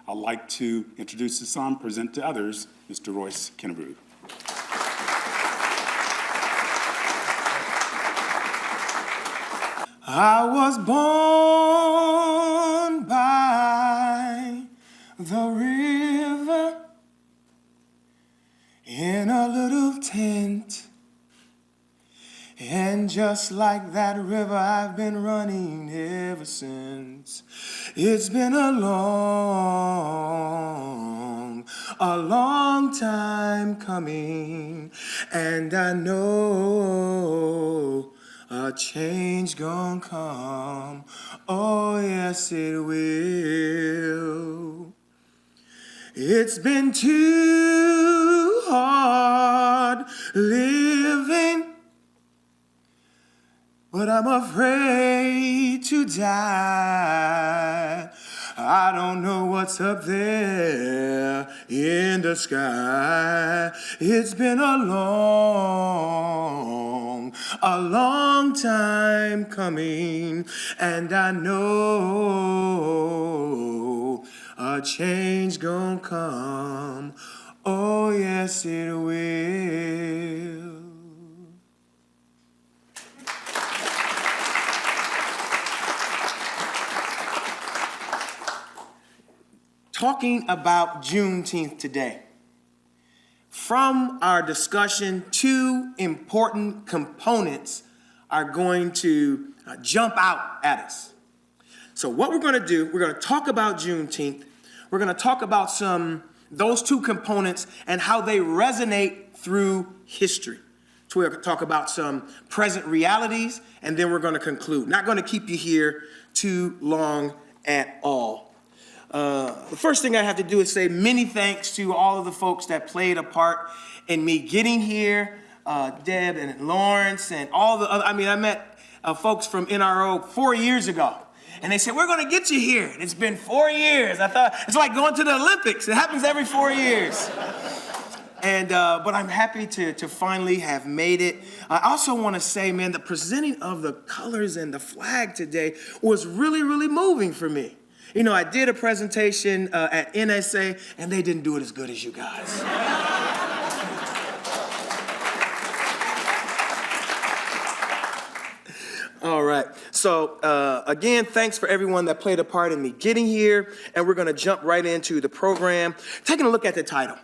I'd like to introduce the psalm, present to others, Mr. Royce Kennebrew. I was born by the river in a little tent, and just like that river I've been running ever since. It's been a long time coming, and I know a change gonna come. Oh yes it will. It's been too hard living, but I'm afraid to die. I don't know what's up there in the sky. It's been a long time coming, and I know a change gonna come. Oh yes it will. Talking about Juneteenth today. From our discussion, two important components are going to jump out at us. So what we're going to do, we're going to talk about Juneteenth. We're going to talk about those two components and how they resonate through history. So we're going to talk about some present realities, and then we're going to conclude. Not going to keep you here too long at all. The first thing I have to do is say many thanks to all of the folks that played a part in me getting here, Deb and Lawrence and all the other. I met folks from NRO 4 years ago, and they said, we're going to get you here. And it's been 4 years. I thought, it's like going to the Olympics. It happens every 4 years. And but I'm happy to finally have made it. I also want to say, man, the presenting of the colors and the flag today was really, really moving for me. You know, I did a presentation at NSA, and they didn't do it as good as you guys. All right. So, again, thanks for everyone that played a part in me getting here, and we're going to jump right into the program. Taking a look at the title,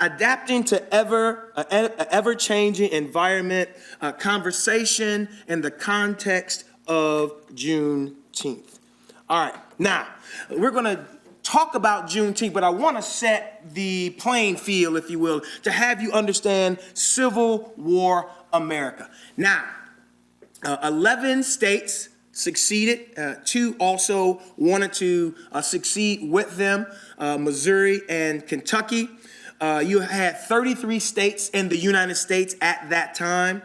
Adapting to Ever-Changing Environment, Conversation in the Context of Juneteenth. All right. Now, we're going to talk about Juneteenth, but I want to set the playing field, if you will, to have you understand Civil War America. Now, 11 states succeeded. 2 also wanted to succeed with them, Missouri and Kentucky. You had 33 states in the United States at that time.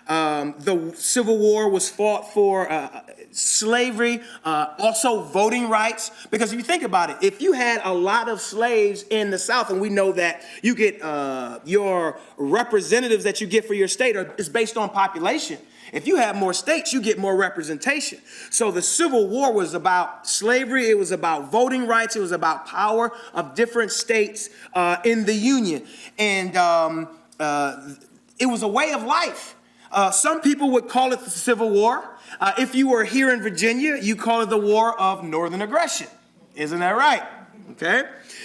The Civil War was fought for slavery, also voting rights. Because if you think about it, if you had a lot of slaves in the South, and we know that you get your representatives that you get for your state is based on population. If you have more states, you get more representation. So the Civil War was about slavery. It was about voting rights. It was about power of different states in the Union. And it was a way of life. Some people would call it the Civil War. If you were here in Virginia, you call it the War of Northern Aggression. Isn't that right? Okay?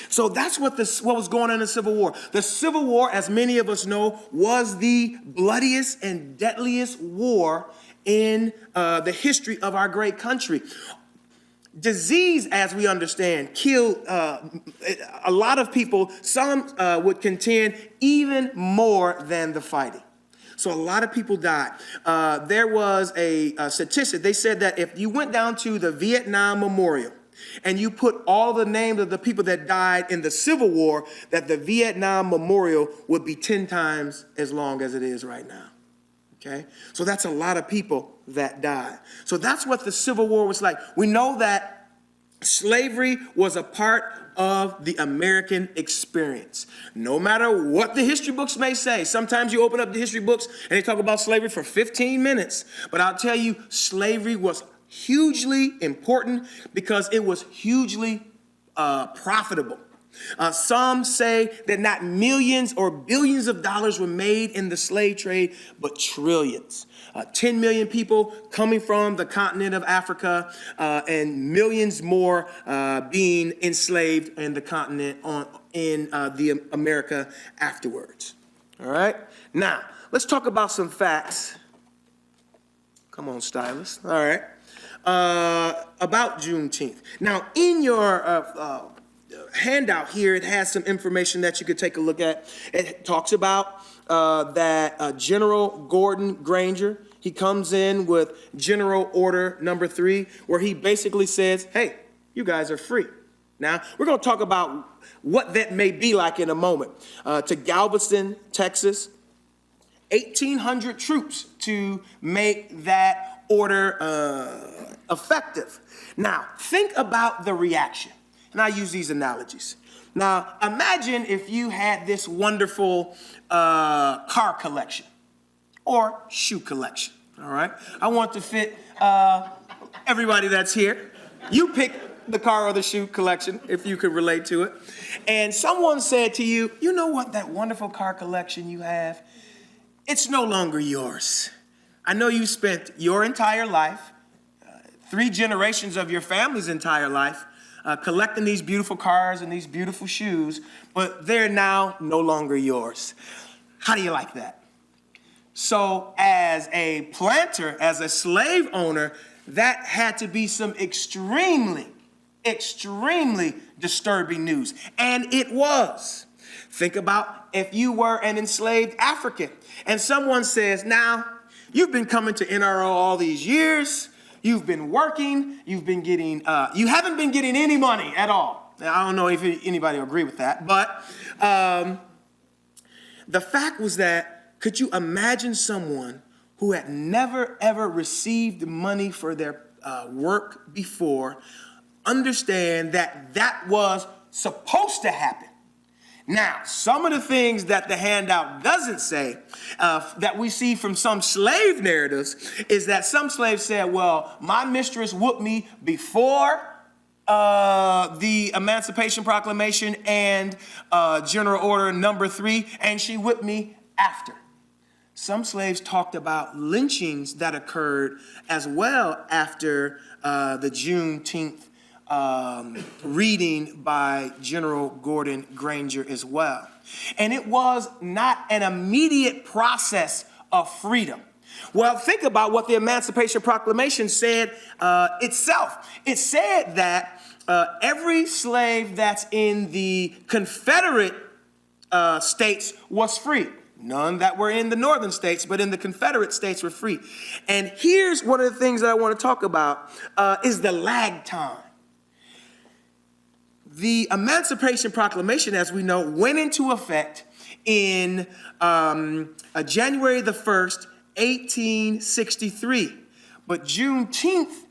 So that's what was going on in the Civil War. The Civil War, as many of us know, was the bloodiest and deadliest war in the history of our great country. Disease, as we understand, killed a lot of people. Some would contend even more than the fighting. So a lot of people died. There was a statistic. They said that if you went down to the Vietnam Memorial and you put all the names of the people that died in the Civil War, that the Vietnam Memorial would be 10 times as long as it is right now. Okay? So that's a lot of people that died. So that's what the Civil War was like. We know that slavery was a part of the American experience. No matter what the history books may say, sometimes you open up the history books and they talk about slavery for 15 minutes. But I'll tell you, slavery was hugely important because it was hugely profitable. Some say that not millions or billions of dollars were made in the slave trade, but trillions. 10 million people coming from the continent of Africa and millions more being enslaved in the continent in the America afterwards. All right? Now, let's talk about some facts. Come on, stylist. All right. About Juneteenth. Now, in your handout here, it has some information that you could take a look at. It talks about that General Gordon Granger, he comes in with General Order number 3, where he basically says, hey, you guys are free. Now, we're going to talk about what that may be like in a moment. To Galveston, Texas, 1,800 troops to make that order effective. Now, think about the reaction. And I use these analogies. Now, imagine if you had this wonderful car collection or shoe collection, all right? I want to fit everybody that's here. You pick the car or the shoe collection, if you could relate to it. And someone said to you, you know what, that wonderful car collection you have, it's no longer yours. I know you spent your entire life, 3 generations of your family's entire life, collecting these beautiful cars and these beautiful shoes, but they're now no longer yours. How do you like that? So as a planter, as a slave owner, that had to be some extremely disturbing news. And it was. Think about if you were an enslaved African and someone says, now, you've been coming to NRO all these years, you've been working, you haven't been getting any money at all. Now, I don't know if anybody will agree with that, but the fact was that, could you imagine someone who had never, ever received money for their work before, understand that that was supposed to happen? Now, some of the things that the handout doesn't say, that we see from some slave narratives, is that some slaves said, well, my mistress whooped me before the Emancipation Proclamation and General Order number 3, and she whipped me after. Some slaves talked about lynchings that occurred as well after the Juneteenth reading by General Gordon Granger as well. And it was not an immediate process of freedom. Well, think about what the Emancipation Proclamation said itself. It said that every slave that's in the Confederate states was free. None that were in the northern states, but in the Confederate states were free. And here's one of the things that I want to talk about is the lag time. The Emancipation Proclamation, as we know, went into effect in January the 1st, 1863. But Juneteenth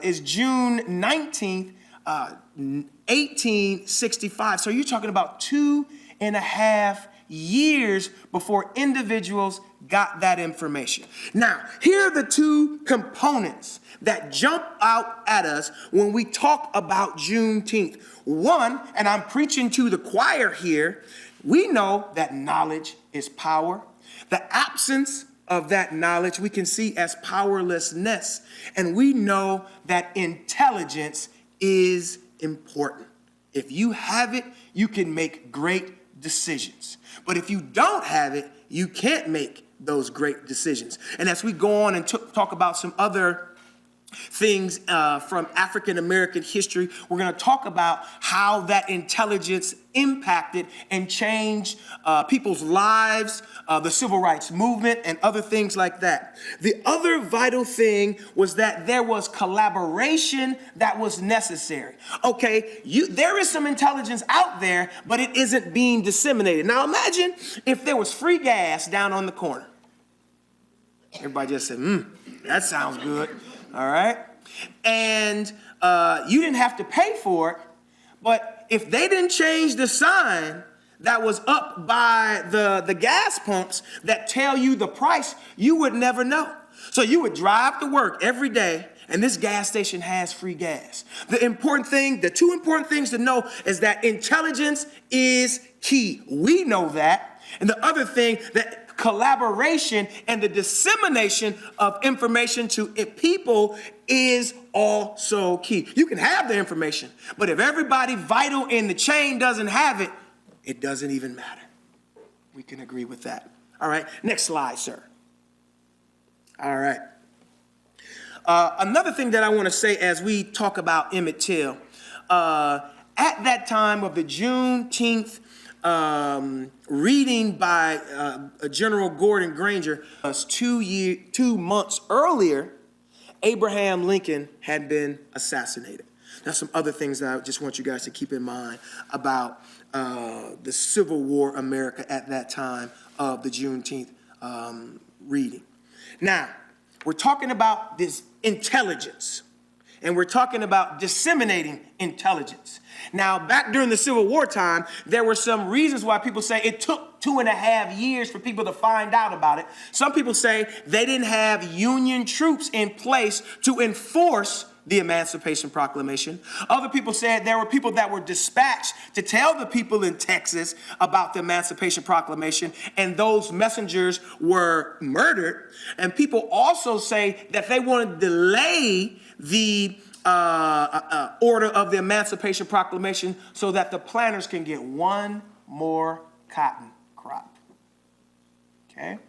is June 19th, 1865. So you're talking about 2.5 years before individuals got that information. Now, here are the 2 components that jump out at us when we talk about Juneteenth. One, and I'm preaching to the choir here, we know that knowledge is power. The absence of that knowledge we can see as powerlessness. And we know that intelligence is important. If you have it, you can make great decisions. But if you don't have it, you can't make those great decisions. And as we go on and talk about some other things from African American history, we're going to talk about how that intelligence impacted and changed people's lives, the civil rights movement, and other things like that. The other vital thing was that there was collaboration that was necessary. Okay, there is some intelligence out there, but it isn't being disseminated. Now imagine if there was free gas down on the corner. Everybody just said, that sounds good. All right. And you didn't have to pay for it, but if they didn't change the sign that was up by the gas pumps that tell you the price, you would never know. So you would drive to work every day And this gas station has free gas. The two important things to know is that intelligence is key. We know that. And the other thing, that collaboration and the dissemination of information to people is also key. You can have the information, but if everybody vital in the chain doesn't have it, it doesn't even matter. We can agree with that. All right, next slide, sir. All right. Another thing that I want to say as we talk about Emmett Till, at that time of the Juneteenth reading by General Gordon Granger, was 2 months earlier, Abraham Lincoln had been assassinated. Now, some other things that I just want you guys to keep in mind about the Civil War America at that time of the Juneteenth reading. Now, we're talking about this intelligence, and we're talking about disseminating intelligence. Now, back during the Civil War time, there were some reasons why people say it took 2.5 years for people to find out about it. Some people say they didn't have Union troops in place to enforce the Emancipation Proclamation. Other people said there were people that were dispatched to tell the people in Texas about the Emancipation Proclamation, and those messengers were murdered. And people also say that they wanted to delay the order of the Emancipation Proclamation so that the planters can get one more cotton crop. Okay?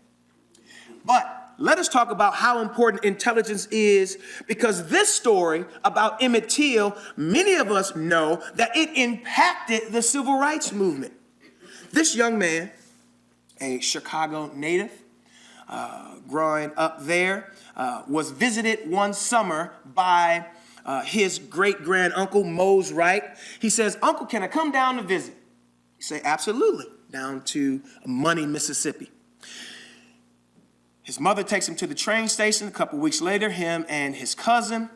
But let us talk about how important intelligence is, because this story about Emmett Till, many of us know that it impacted the civil rights movement. This young man, a Chicago native, growing up there, was visited one summer by his great-grand-uncle, Mose Wright. He says, "Uncle, can I come down to visit?" He said, "Absolutely," down to Money, Mississippi. His mother takes him to the train station. A couple weeks later, him and his cousin,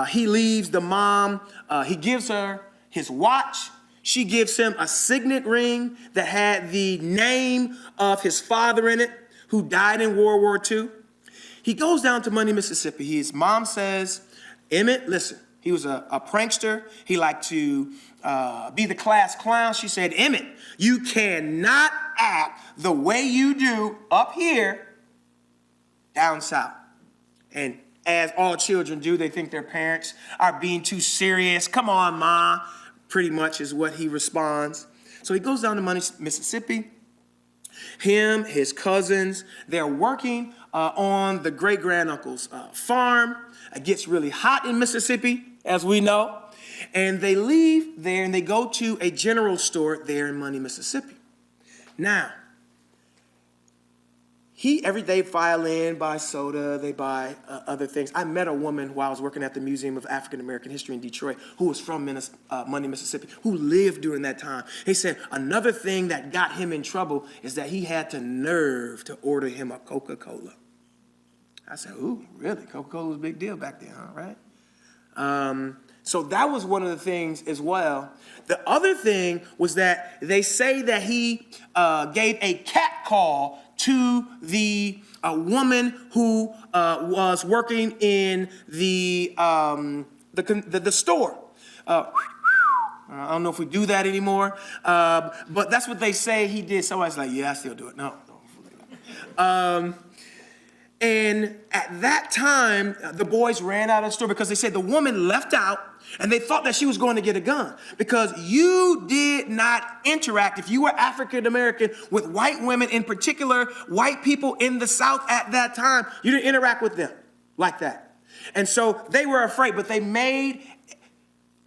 he leaves the mom. He gives her his watch. She gives him a signet ring that had the name of his father in it, who died in World War II. He goes down to Money, Mississippi. His mom says, "Emmett, listen, he was a prankster. He liked to be the class clown." She said, "Emmett, you cannot act the way you do up here down south." And as all children do, they think their parents are being too serious. "Come on, Ma," pretty much is what he responds. So he goes down to Money, Mississippi. Him, his cousins, they're working on the great-granduncle's farm. It gets really hot in Mississippi, as we know. And they leave there and they go to a general store there in Money, Mississippi. Now, every day file in, buy soda, they buy other things. I met a woman while I was working at the Museum of African American History in Detroit who was from Money, Mississippi, who lived during that time. He said another thing that got him in trouble is that he had the nerve to order him a Coca-Cola. I said, "Ooh, really? Coca-Cola was a big deal back then, huh, right?" So that was one of the things as well. The other thing was that they say that he gave a cat call to the woman who was working in the store. I don't know if we do that anymore, but that's what they say he did. Somebody's like, "Yeah, I still do it." No. And at that time, the boys ran out of the store because they said the woman left out and they thought that she was going to get a gun, because you did not interact, if you were African American, with white women, in particular, white people in the South at that time. You didn't interact with them like that. And so they were afraid, but they made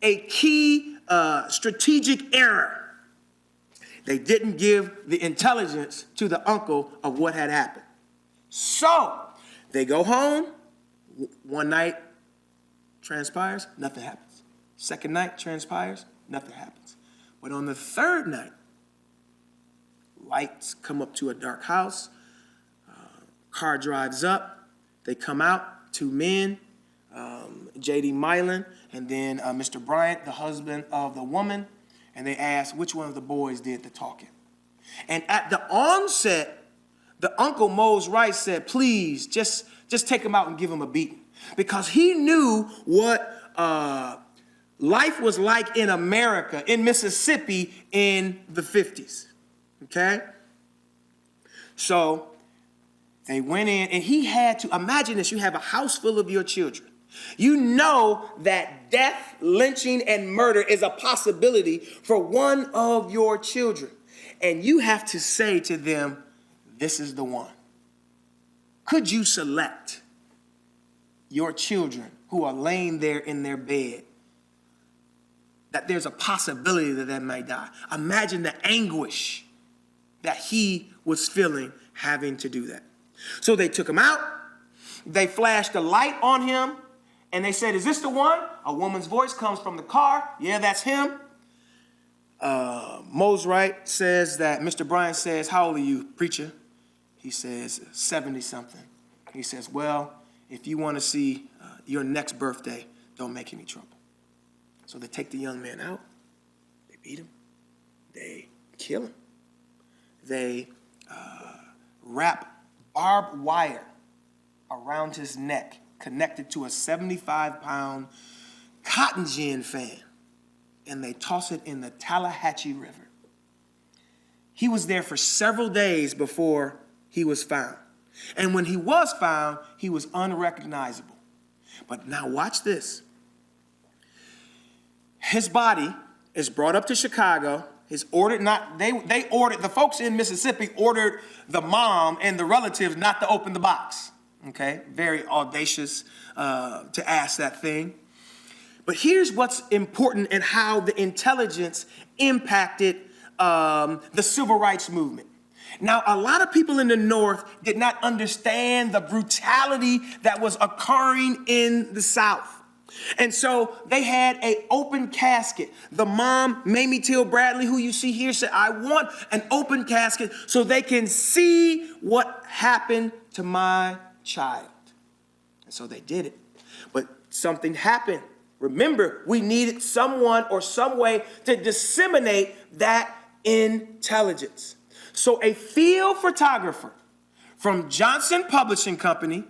a key strategic error. They didn't give the intelligence to the uncle of what had happened. So they go home. One night transpires, nothing happens. Second night transpires, nothing happens. But on the third night, lights come up to a dark house. Car drives up. They come out, two men, J.D. Milan and then Mr. Bryant, the husband of the woman. And they ask which one of the boys did the talking. And at the onset, the Uncle Mose Wright said, "Please, just take him out and give him a beating." because he knew what life was like in America, in Mississippi in the 50s, okay? So they went in, and he had to, imagine this, you have a house full of your children. You know that death, lynching, and murder is a possibility for one of your children. And you have to say to them, this is the one. Could you select your children who are laying there in their bed, that there's a possibility that they might die? Imagine the anguish that he was feeling having to do that. So they took him out, they flashed a light on him, and they said, is this the one? A woman's voice comes from the car. Yeah, that's him. Mose Wright says that Mr. Bryan says, how old are you, preacher? He says, 70-something. He says, well, if you want to see your next birthday, don't make any trouble. So they take the young man out. They beat him. They kill him. They wrap barbed wire around his neck, connected to a 75-pound cotton gin fan, and they toss it in the Tallahatchie River. He was there for several days before he was found. And when he was found, he was unrecognizable. But now watch this. His body is brought up to Chicago. The folks in Mississippi ordered the mom and the relatives not to open the box. Okay, very audacious to ask that thing. But here's what's important and how the intelligence impacted the civil rights movement. Now, a lot of people in the North did not understand the brutality that was occurring in the South. And so they had an open casket. The mom, Mamie Till Bradley, who you see here, said, I want an open casket so they can see what happened to my child. And so they did it. But something happened. Remember, we needed someone or some way to disseminate that intelligence. So a field photographer from Johnson Publishing Company,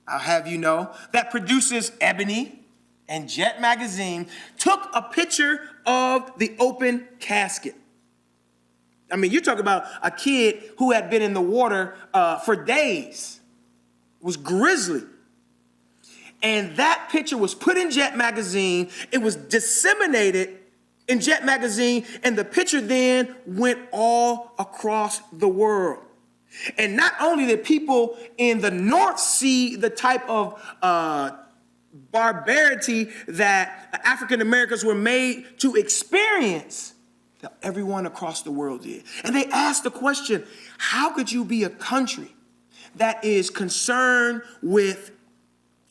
I'll have you know, that produces Ebony and Jet magazine, took a picture of the open casket. I mean, you're talking about a kid who had been in the water for days. It was grisly. And that picture was put in Jet magazine. It was disseminated in Jet magazine, and the picture then went all across the world. And not only did people in the North see the type of barbarity that African Americans were made to experience, that everyone across the world did. And they asked the question, how could you be a country that is concerned with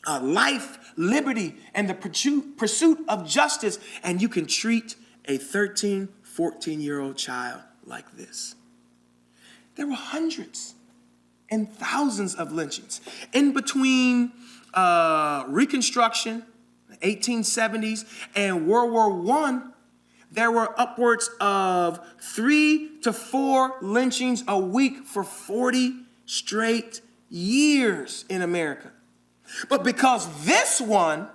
life, liberty, and the pursuit of justice, and you can treat a 13, 14-year-old child like this? There were hundreds and thousands of lynchings. In between Reconstruction, the 1870s, and World War I, there were upwards of 3 to 4 lynchings a week for 40 straight years in America. But because this one,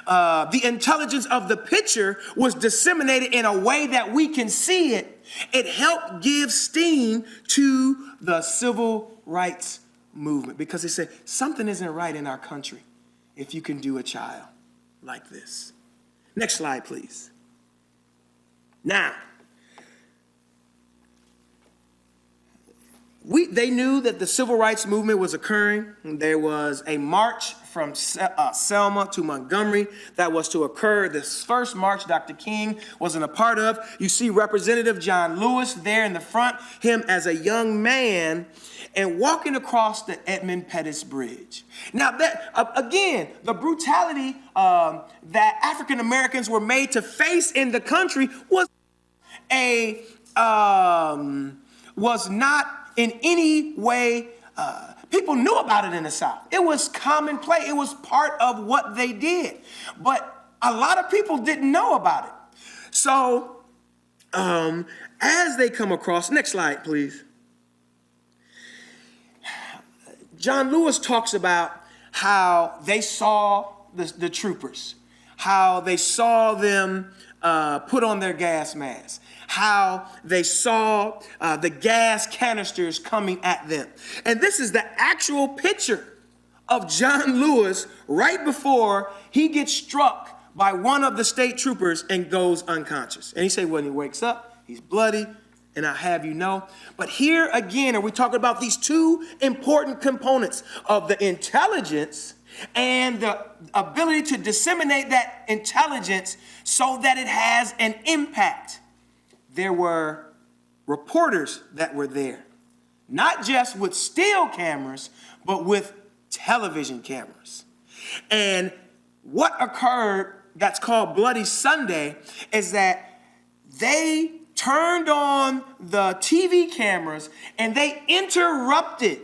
the intelligence of the picture was disseminated in a way that we can see it, it helped give steam to the civil rights movement, because they said something isn't right in our country if you can do a child like this. Next slide, please. Now, they knew that the civil rights movement was occurring. There was a march from Selma to Montgomery that was to occur. This first march Dr. King wasn't a part of. You see Representative John Lewis there in the front, him as a young man, and walking across the Edmund Pettus Bridge. Now, that again, the brutality that African Americans were made to face in the country was not in any way, people knew about it in the South. It was commonplace. It was part of what they did. But a lot of people didn't know about it. So as they come across, next slide, please. John Lewis talks about how they saw the troopers, how they saw them put on their gas masks, how they saw the gas canisters coming at them. And this is the actual picture of John Lewis right before he gets struck by one of the state troopers and goes unconscious. And he said when he wakes up, he's bloody, and I have you know. But here again, are we talking about these two important components of the intelligence and the ability to disseminate that intelligence so that it has an impact. There were reporters that were there, not just with still cameras, but with television cameras. And what occurred that's called Bloody Sunday is that they turned on the TV cameras and they interrupted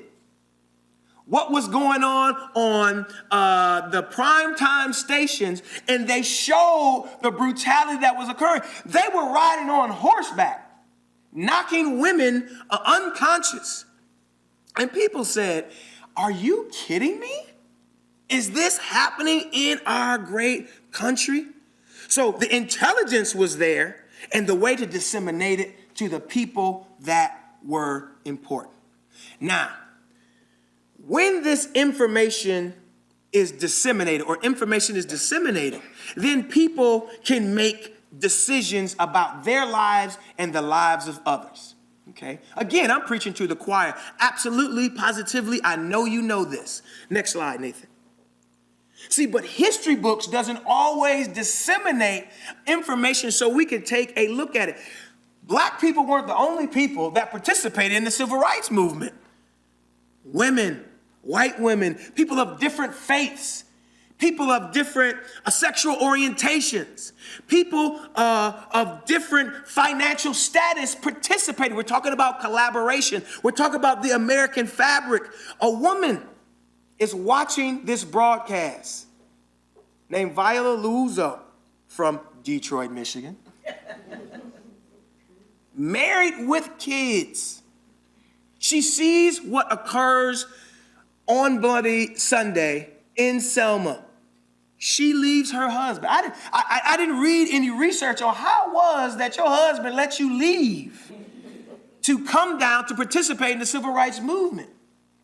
what was going on the primetime stations, and they showed the brutality that was occurring. They were riding on horseback, knocking women unconscious. And people said, "Are you kidding me? Is this happening in our great country?" So the intelligence was there and the way to disseminate it to the people that were important. Now, when this information is disseminated or information is disseminated, then people can make decisions about their lives and the lives of others. Okay? Again, I'm preaching to the choir. Absolutely, positively, I know you know this. Next slide, Nathan. See, but history books doesn't always disseminate information so we can take a look at it. Black people weren't the only people that participated in the civil rights movement. Women, white women, people of different faiths, people of different sexual orientations, people of different financial status participated. We're talking about collaboration. We're talking about the American fabric. A woman is watching this broadcast named Viola Liuzzo from Detroit, Michigan, married with kids. She sees what occurs on Bloody Sunday in Selma. She leaves her husband. I didn't read any research on how it was that your husband let you leave to come down to participate in the civil rights movement.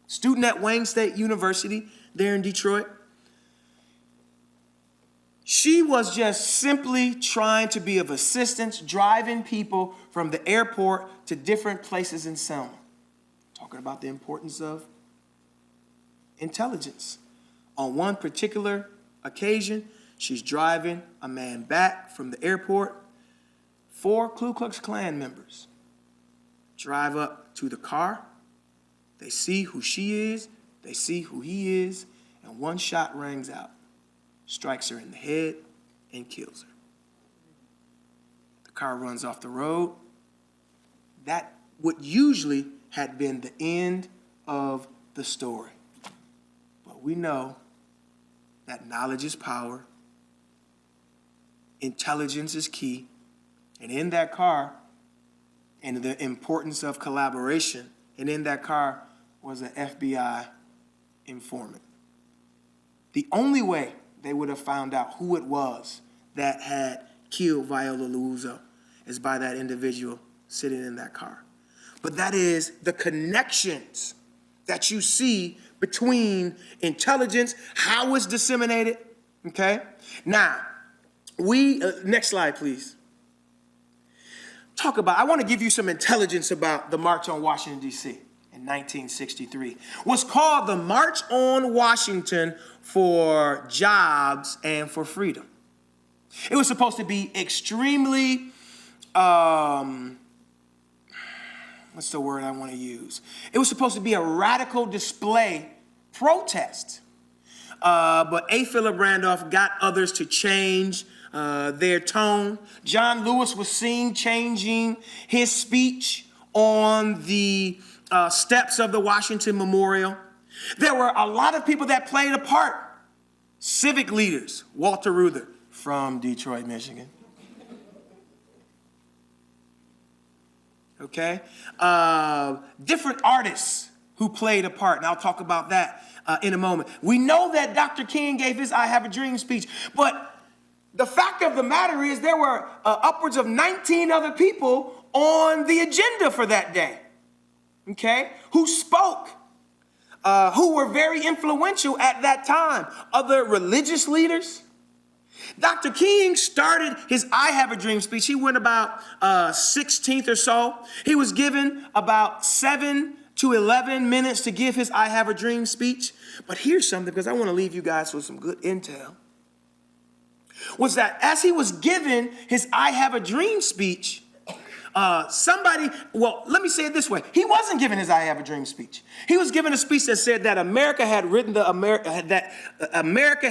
Student at Wayne State University there in Detroit. She was just simply trying to be of assistance, driving people from the airport to different places in Selma. Talking about the importance of intelligence. On one particular occasion, she's driving a man back from the airport. 4 Ku Klux Klan members drive up to the car. They see who she is, they see who he is, and one shot rings out, strikes her in the head, and kills her. The car runs off the road. That would usually had been the end of the story. But we know that knowledge is power, intelligence is key, and in that car, and the importance of collaboration, and in that car was an FBI informant. The only way they would have found out who it was that had killed Viola Liuzzo is by that individual sitting in that car. But that is the connections that you see between intelligence, how it's disseminated, okay? Now, next slide, please. I want to give you some intelligence about the March on Washington, D.C. in 1963. What's called the March on Washington for Jobs and for Freedom. It was supposed to be extremely, what's the word I want to use? It was supposed to be a radical display protest. But A. Philip Randolph got others to change their tone. John Lewis was seen changing his speech on the steps of the Washington Memorial. There were a lot of people that played a part. Civic leaders, Walter Reuther from Detroit, Michigan. Okay? Different artists who played a part, and I'll talk about that in a moment. We know that Dr. King gave his I Have a Dream speech, but the fact of the matter is there were upwards of 19 other people on the agenda for that day, okay, who spoke, who were very influential at that time. Other religious leaders. Dr. King started his I Have a Dream speech. He went about 16th or so. He was given about 7 to 11 minutes to give his I Have a Dream speech. But here's something, because I want to leave you guys with some good intel, was that as he was given his I Have a Dream speech, let me say it this way. He wasn't given his I Have a Dream speech. He was given a speech that said that America had written the American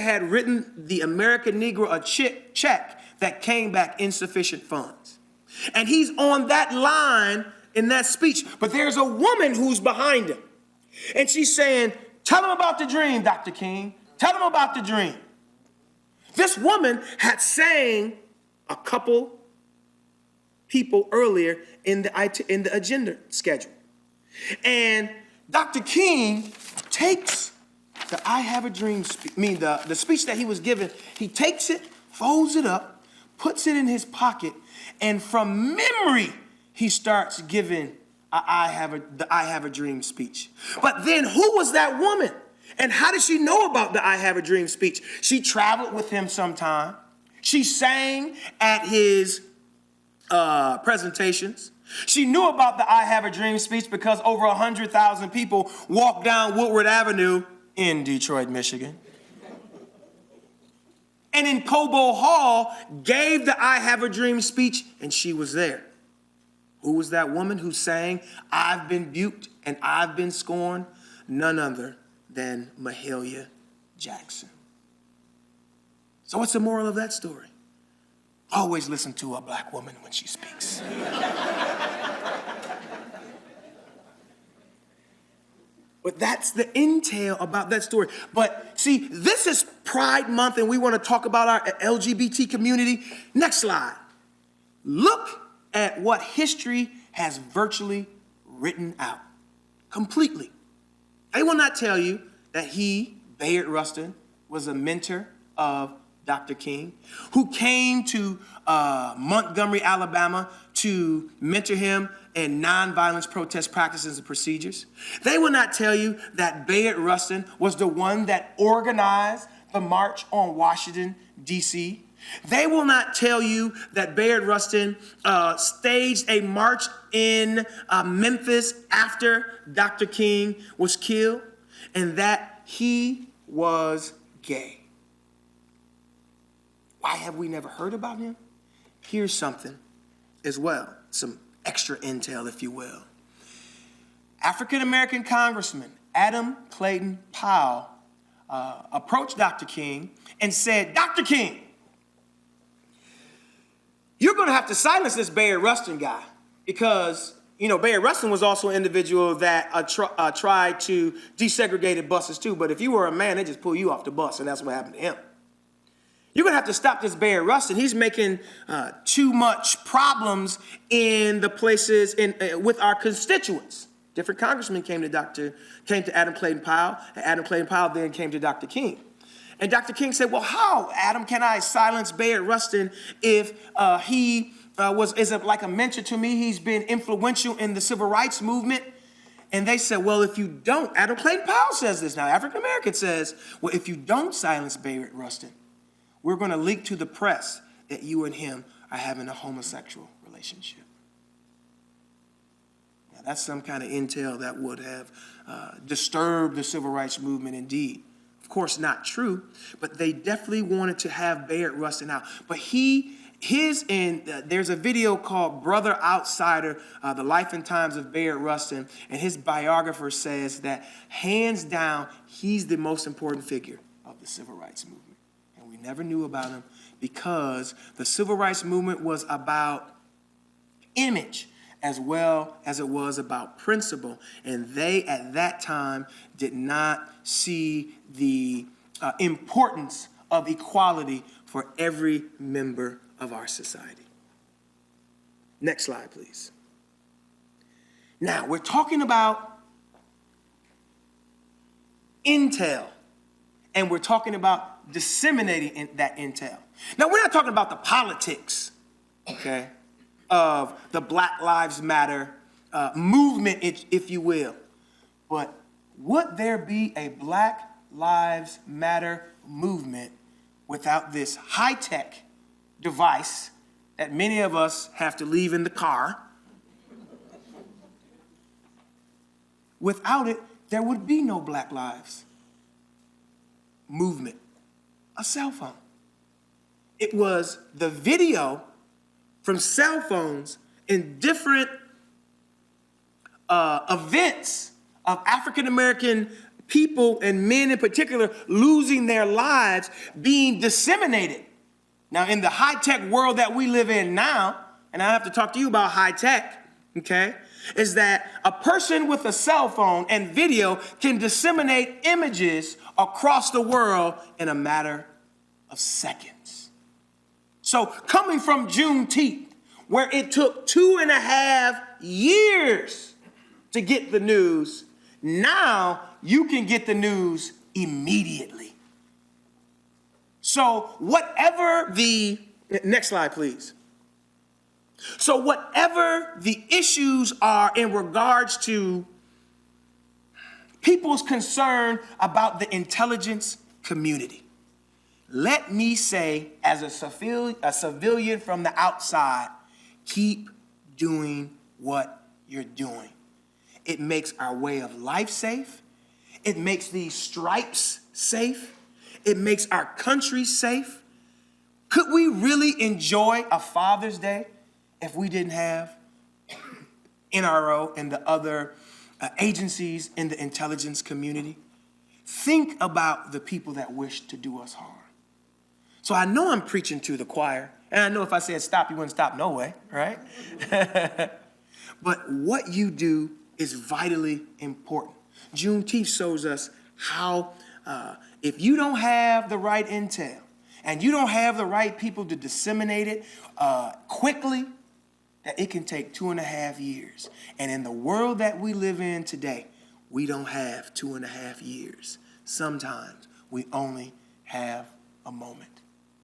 Negro a check that came back insufficient funds. And he's on that line in that speech. But there's a woman who's behind him. And she's saying, tell him about the dream, Dr. King. Tell him about the dream. This woman had sang a couple people earlier in the agenda schedule. And Dr. King takes the I Have a Dream speech, the speech that he was given, he takes it, folds it up, puts it in his pocket, and from memory, he starts giving the I Have a Dream speech. But then who was that woman? And how did she know about the I Have a Dream speech? She traveled with him sometime. She sang at his presentations. She knew about the I Have a Dream speech because over 100,000 people walked down Woodward Avenue in Detroit, Michigan. And in Cobo Hall gave the I Have a Dream speech, and she was there. Who was that woman who sang, I've been buked and I've been scorned? None other than Mahalia Jackson. So what's the moral of that story? Always listen to a black woman when she speaks. But that's the intel about that story. But see, this is Pride Month, and we want to talk about our LGBT community. Next slide. Look at what history has virtually written out. Completely. They will not tell you that he, Bayard Rustin, was a mentor of Dr. King, who came to Montgomery, Alabama to mentor him in nonviolence protest practices and procedures. They will not tell you that Bayard Rustin was the one that organized the March on Washington, D.C. They will not tell you that Bayard Rustin staged a march in Memphis after Dr. King was killed, and that he was gay. Why have we never heard about him? Here's something as well, some extra intel, if you will. African-American Congressman Adam Clayton Powell approached Dr. King and said, Dr. King, you're going to have to silence this Bayard Rustin guy because, you know, Bayard Rustin was also an individual that tried to desegregate buses too. But if you were a man, they just pull you off the bus, and that's what happened to him. You're going to have to stop this Bayard Rustin. He's making too much problems in the places with our constituents. Different congressmen came to Adam Clayton Powell, and Adam Clayton Powell then came to Dr. King. And Dr. King said, well, how, Adam, can I silence Bayard Rustin if he is like a mentor to me? He's been influential in the civil rights movement. And they said, well, if you don't, Adam Clayton Powell says this now, African American says, well, if you don't silence Bayard Rustin, we're going to leak to the press that you and him are having a homosexual relationship. Now, that's some kind of intel that would have disturbed the civil rights movement indeed. Of course, not true, but they definitely wanted to have Bayard Rustin out. But there's a video called Brother Outsider, The Life and Times of Bayard Rustin, and his biographer says that hands down, he's the most important figure of the civil rights movement. And we never knew about him because the civil rights movement was about image as well as it was about principle. And they, at that time, did not see the importance of equality for every member of our society. Next slide, please. Now, we're talking about intel, and we're talking about disseminating that intel. Now, we're not talking about the politics, okay, of the Black Lives Matter movement, if you will. But would there be a Black Lives Matter movement without this high-tech device that many of us have to leave in the car? Without it, there would be no Black Lives movement. A cell phone. It was the video from cell phones in different events of African-American people and men in particular losing their lives being disseminated. Now, in the high-tech world that we live in now, and I have to talk to you about high-tech, okay, is that a person with a cell phone and video can disseminate images across the world in a matter of seconds. So coming from Juneteenth, where it took 2.5 years to get the news, now you can get the news immediately. So whatever the, next slide, please. So whatever the issues are in regards to people's concern about the intelligence community, let me say, as a civilian from the outside, keep doing what you're doing. It makes our way of life safe. It makes these stripes safe. It makes our country safe. Could we really enjoy a Father's Day if we didn't have NRO and the other agencies in the intelligence community? Think about the people that wish to do us harm. So I know I'm preaching to the choir, and I know if I said stop, you wouldn't stop no way, right? But what you do is vitally important. Juneteenth shows us how if you don't have the right intel and you don't have the right people to disseminate it quickly, that it can take 2.5 years. And in the world that we live in today, we don't have 2.5 years. Sometimes we only have a moment.